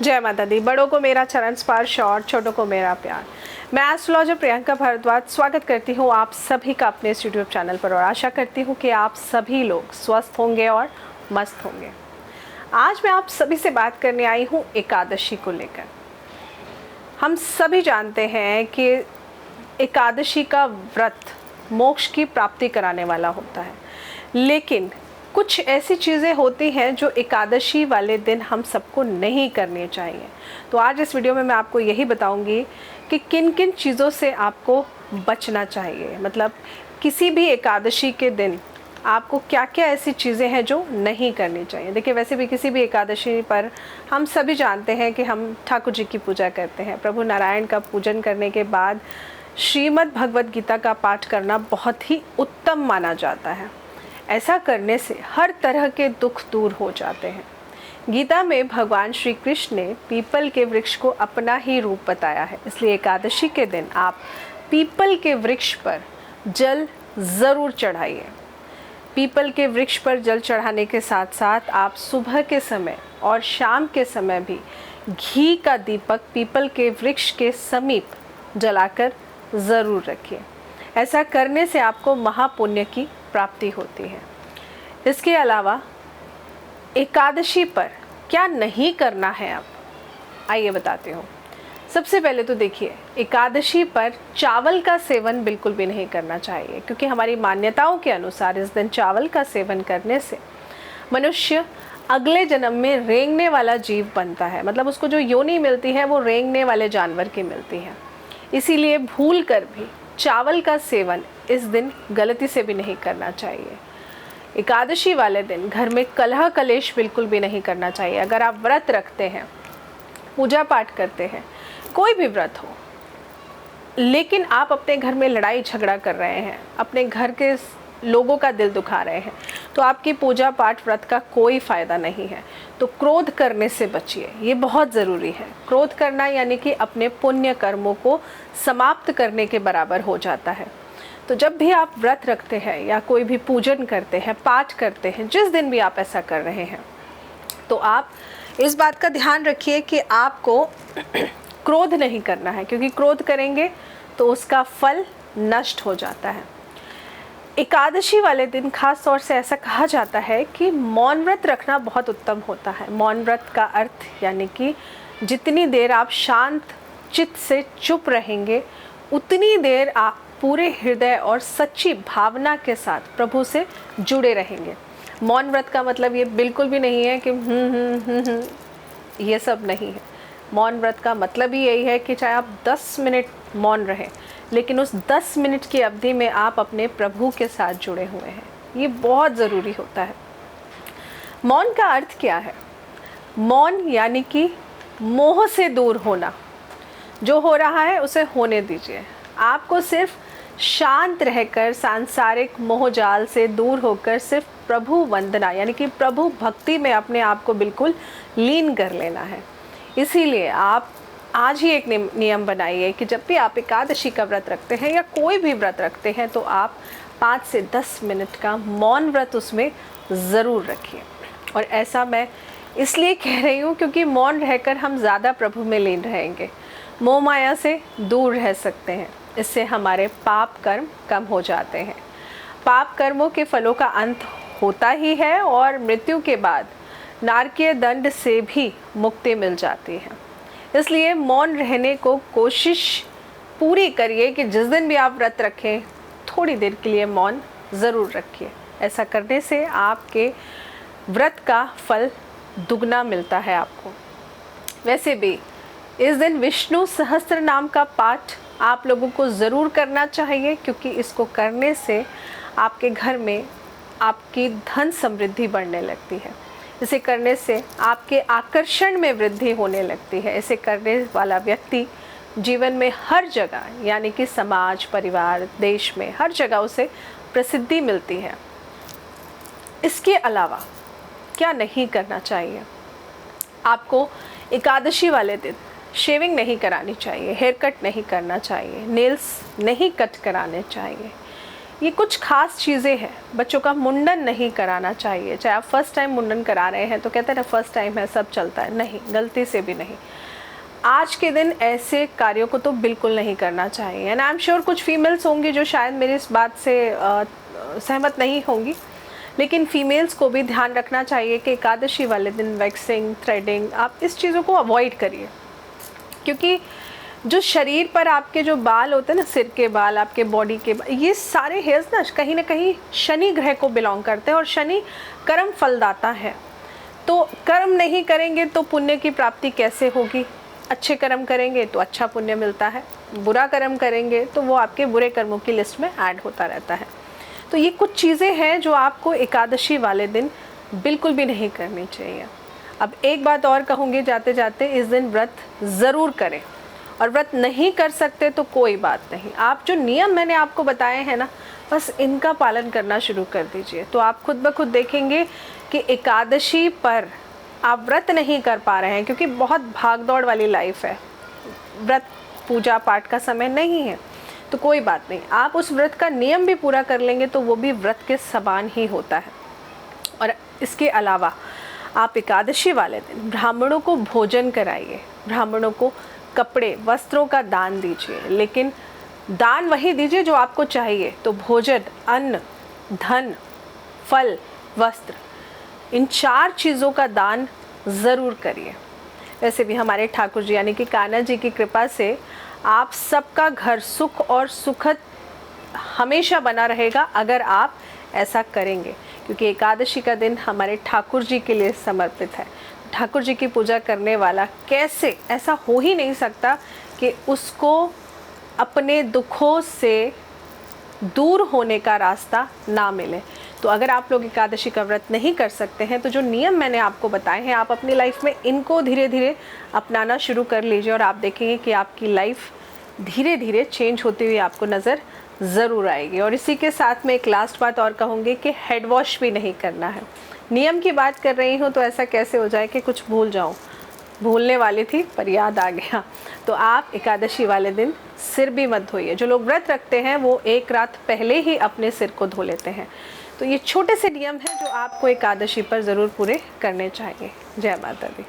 जय माता दी। बड़ों को मेरा चरण स्पर्श और छोटों को मेरा प्यार। मैं एस्ट्रोलॉजर प्रियंका भारद्वाज स्वागत करती हूँ आप सभी का अपने इस यूट्यूब चैनल पर और आशा करती हूँ कि आप सभी लोग स्वस्थ होंगे और मस्त होंगे। आज मैं आप सभी से बात करने आई हूँ एकादशी को लेकर। हम सभी जानते हैं कि एकादशी का व्रत मोक्ष की प्राप्ति कराने वाला होता है, लेकिन कुछ ऐसी चीज़ें होती हैं जो एकादशी वाले दिन हम सबको नहीं करनी चाहिए। तो आज इस वीडियो में मैं आपको यही बताऊंगी कि किन किन चीज़ों से आपको बचना चाहिए। मतलब किसी भी एकादशी के दिन आपको क्या क्या ऐसी चीज़ें हैं जो नहीं करनी चाहिए। देखिए, वैसे भी किसी भी एकादशी पर हम सभी जानते हैं कि हम ठाकुर जी की पूजा करते हैं। प्रभु नारायण का पूजन करने के बाद श्रीमद् भगवद गीता का पाठ करना बहुत ही उत्तम माना जाता है। ऐसा करने से हर तरह के दुख दूर हो जाते हैं। गीता में भगवान श्री कृष्ण ने पीपल के वृक्ष को अपना ही रूप बताया है, इसलिए एकादशी के दिन आप पीपल के वृक्ष पर जल ज़रूर चढ़ाइए। पीपल के वृक्ष पर जल चढ़ाने के साथ साथ आप सुबह के समय और शाम के समय भी घी का दीपक पीपल के वृक्ष के समीप जलाकर ज़रूर रखिए। ऐसा करने से आपको महापुण्य की प्राप्ति होती है। इसके अलावा एकादशी पर क्या नहीं करना है, आप आइए बताती हूँ। सबसे पहले तो देखिए, एकादशी पर चावल का सेवन बिल्कुल भी नहीं करना चाहिए, क्योंकि हमारी मान्यताओं के अनुसार इस दिन चावल का सेवन करने से मनुष्य अगले जन्म में रेंगने वाला जीव बनता है। मतलब उसको जो योनि मिलती है वो रेंगने वाले जानवर की मिलती है। इसीलिए भूल कर भी चावल का सेवन इस दिन गलती से भी नहीं करना चाहिए। एकादशी वाले दिन घर में कलह कलेश बिल्कुल भी नहीं करना चाहिए। अगर आप व्रत रखते हैं, पूजा पाठ करते हैं, कोई भी व्रत हो, लेकिन आप अपने घर में लड़ाई झगड़ा कर रहे हैं, अपने घर के लोगों का दिल दुखा रहे हैं, तो आपकी पूजा पाठ व्रत का कोई फ़ायदा नहीं है। तो क्रोध करने से बचिए, ये बहुत ज़रूरी है। क्रोध करना यानी कि अपने पुण्य कर्मों को समाप्त करने के बराबर हो जाता है। तो जब भी आप व्रत रखते हैं या कोई भी पूजन करते हैं, पाठ करते हैं, जिस दिन भी आप ऐसा कर रहे हैं, तो आप इस बात का ध्यान रखिए कि आपको क्रोध नहीं करना है, क्योंकि क्रोध करेंगे तो उसका फल नष्ट हो जाता है। एकादशी वाले दिन खास तौर से ऐसा कहा जाता है कि मौन व्रत रखना बहुत उत्तम होता है। मौन व्रत का अर्थ यानी कि जितनी देर आप शांत चित्त से चुप रहेंगे, उतनी देर आप पूरे हृदय और सच्ची भावना के साथ प्रभु से जुड़े रहेंगे। मौन व्रत का मतलब ये बिल्कुल भी नहीं है कि ये सब नहीं है। मौन व्रत का मतलब ही यही है कि चाहे आप 10 मिनट मौन रहें, लेकिन उस 10 मिनट की अवधि में आप अपने प्रभु के साथ जुड़े हुए हैं। ये बहुत ज़रूरी होता है। मौन का अर्थ क्या है? मौन यानी कि मोह से दूर होना। जो हो रहा है उसे होने दीजिए। आपको सिर्फ शांत रहकर सांसारिक मोहजाल से दूर होकर सिर्फ प्रभु वंदना यानी कि प्रभु भक्ति में अपने आप को बिल्कुल लीन कर लेना है। इसीलिए आप आज ही एक नियम बनाइए कि जब भी आप एकादशी का व्रत रखते हैं या कोई भी व्रत रखते हैं, तो आप 5 से 10 मिनट का मौन व्रत उसमें ज़रूर रखिए। और ऐसा मैं इसलिए कह रही हूँ क्योंकि मौन रहकर हम ज़्यादा प्रभु में लीन रहेंगे, मोह माया से दूर रह सकते हैं। इससे हमारे पाप कर्म कम हो जाते हैं। पाप कर्मों के फलों का अंत होता ही है और मृत्यु के बाद नारकीय दंड से भी मुक्ति मिल जाती है। इसलिए मौन रहने को कोशिश पूरी करिए कि जिस दिन भी आप व्रत रखें, थोड़ी देर के लिए मौन ज़रूर रखिए। ऐसा करने से आपके व्रत का फल दुगना मिलता है आपको। वैसे भी इस दिन विष्णु सहस्त्र नाम का पाठ आप लोगों को ज़रूर करना चाहिए, क्योंकि इसको करने से आपके घर में आपकी धन समृद्धि बढ़ने लगती है। इसे करने से आपके आकर्षण में वृद्धि होने लगती है। इसे करने वाला व्यक्ति जीवन में हर जगह यानी कि समाज, परिवार, देश में हर जगह उसे प्रसिद्धि मिलती है। इसके अलावा क्या नहीं करना चाहिए? आपको एकादशी वाले दिन शेविंग नहीं करानी चाहिए, हेयर कट नहीं करना चाहिए, नेल्स नहीं कट कराने चाहिए। ये कुछ खास चीज़ें हैं। बच्चों का मुंडन नहीं कराना चाहिए, चाहे आप फर्स्ट टाइम मुंडन करा रहे हैं तो कहते हैं ना फर्स्ट टाइम है सब चलता है, नहीं, गलती से भी नहीं। आज के दिन ऐसे कार्यों को तो बिल्कुल नहीं करना चाहिए। एंड आई एम श्योर कुछ फीमेल्स होंगी जो शायद मेरी इस बात से सहमत नहीं होंगी, लेकिन फीमेल्स को भी ध्यान रखना चाहिए कि एकादशी वाले दिन वैक्सिंग, थ्रेडिंग, आप इस चीज़ों को अवॉइड करिए। क्योंकि जो शरीर पर आपके जो बाल होते हैं ना, सिर के बाल, आपके बॉडी के बाल, ये सारे हेयर्स ना कहीं शनि ग्रह को बिलोंग करते हैं और शनि कर्म फलदाता है। तो कर्म नहीं करेंगे तो पुण्य की प्राप्ति कैसे होगी? अच्छे कर्म करेंगे तो अच्छा पुण्य मिलता है, बुरा कर्म करेंगे तो वो आपके बुरे कर्मों की लिस्ट में ऐड होता रहता है। तो ये कुछ चीज़ें हैं जो आपको एकादशी वाले दिन बिल्कुल भी नहीं करनी चाहिए। अब एक बात और कहूँगी जाते जाते, इस दिन व्रत ज़रूर करें, और व्रत नहीं कर सकते तो कोई बात नहीं, आप जो नियम मैंने आपको बताए हैं ना, बस इनका पालन करना शुरू कर दीजिए। तो आप खुद ब खुद देखेंगे कि एकादशी पर आप व्रत नहीं कर पा रहे हैं क्योंकि बहुत भाग दौड़ वाली लाइफ है, व्रत पूजा पाठ का समय नहीं है, तो कोई बात नहीं, आप उस व्रत का नियम भी पूरा कर लेंगे तो वो भी व्रत के समान ही होता है। और इसके अलावा आप एकादशी वाले दिन ब्राह्मणों को भोजन कराइए, ब्राह्मणों को कपड़े वस्त्रों का दान दीजिए, लेकिन दान वही दीजिए जो आपको चाहिए। तो भोजन, अन्न, धन, फल, वस्त्र, इन 4 चीज़ों का दान ज़रूर करिए। वैसे भी हमारे ठाकुर जी यानी कि कान्हा जी की कृपा से आप सबका घर सुख और सुखद हमेशा बना रहेगा अगर आप ऐसा करेंगे, क्योंकि एकादशी का दिन हमारे ठाकुर जी के लिए समर्पित है। ठाकुर जी की पूजा करने वाला कैसे, ऐसा हो ही नहीं सकता कि उसको अपने दुखों से दूर होने का रास्ता ना मिले। तो अगर आप लोग एकादशी का व्रत नहीं कर सकते हैं तो जो नियम मैंने आपको बताए हैं, आप अपनी लाइफ में इनको धीरे धीरे अपनाना शुरू कर लीजिए और आप देखेंगे कि आपकी लाइफ धीरे धीरे चेंज होती हुई आपको नज़र ज़रूर आएगी। और इसी के साथ में एक लास्ट बात और कहूँगी कि हेड वॉश भी नहीं करना है। नियम की बात कर रही हूँ तो ऐसा कैसे हो जाए कि कुछ भूल जाऊँ, भूलने वाली थी पर याद आ गया। तो आप एकादशी वाले दिन सिर भी मत धोइए। जो लोग व्रत रखते हैं वो एक रात पहले ही अपने सिर को धो लेते हैं। तो ये छोटे से नियम हैं जो आपको एकादशी पर ज़रूर पूरे करने चाहिए। जय माता दी।